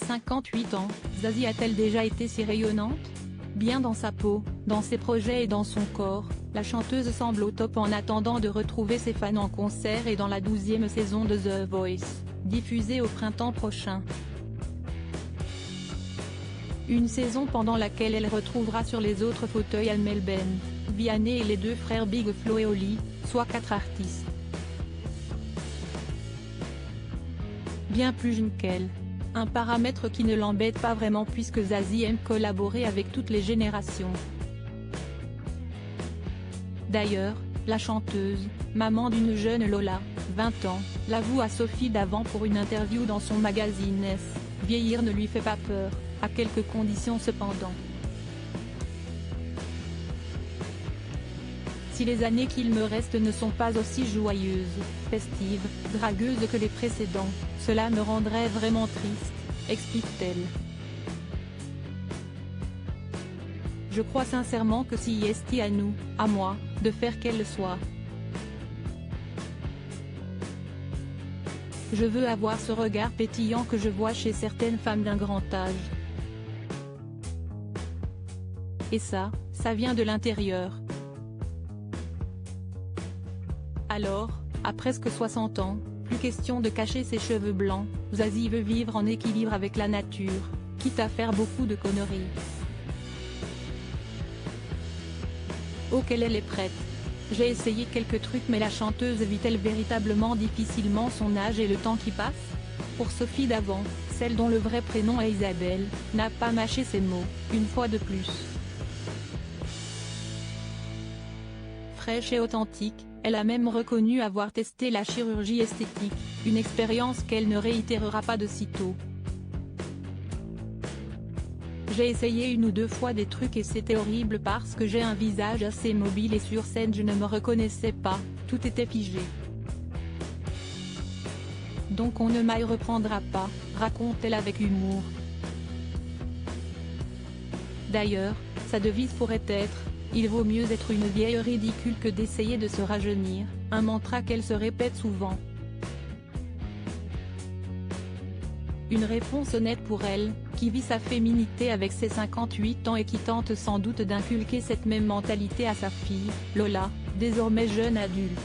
À 58 ans, Zazie a-t-elle déjà été si rayonnante? Bien dans sa peau, dans ses projets et dans son corps, la chanteuse semble au top en attendant de retrouver ses fans en concert et dans la 12e saison de The Voice, diffusée au printemps prochain. Une saison pendant laquelle elle retrouvera sur les autres fauteuils Amel Bent, Vianney et les deux frères Big Flo et Oli, soit 4 artistes. Bien plus jeune qu'elle. Un paramètre qui ne l'embête pas vraiment puisque Zazie aime collaborer avec toutes les générations. D'ailleurs, la chanteuse, maman d'une jeune Lola, 20 ans, l'avoue à Sophie Davant pour une interview dans son magazine S, vieillir ne lui fait pas peur, à quelques conditions cependant. Si les années qu'il me reste ne sont pas aussi joyeuses, festives, dragueuses que les précédents, cela me rendrait vraiment triste, explique-t-elle. Je crois sincèrement que si est à nous, à moi, de faire qu'elle soit. Je veux avoir ce regard pétillant que je vois chez certaines femmes d'un grand âge. Et ça vient de l'intérieur. Alors, à presque 60 ans, plus question de cacher ses cheveux blancs, Zazie veut vivre en équilibre avec la nature, quitte à faire beaucoup de conneries. Auquel elle est prête. J'ai essayé quelques trucs mais la chanteuse vit-elle véritablement difficilement son âge et le temps qui passe? Pour Sophie Davant, celle dont le vrai prénom est Isabelle, n'a pas mâché ses mots, une fois de plus. Fraîche et authentique, elle a même reconnu avoir testé la chirurgie esthétique, une expérience qu'elle ne réitérera pas de sitôt. J'ai essayé une ou deux fois des trucs et c'était horrible parce que j'ai un visage assez mobile et sur scène je ne me reconnaissais pas, tout était figé. Donc on ne m'y reprendra pas, raconte-t-elle avec humour. D'ailleurs, sa devise pourrait être « Il vaut mieux être une vieille ridicule que d'essayer de se rajeunir », un mantra qu'elle se répète souvent. Une réponse honnête pour elle, qui vit sa féminité avec ses 58 ans et qui tente sans doute d'inculquer cette même mentalité à sa fille, Lola, désormais jeune adulte.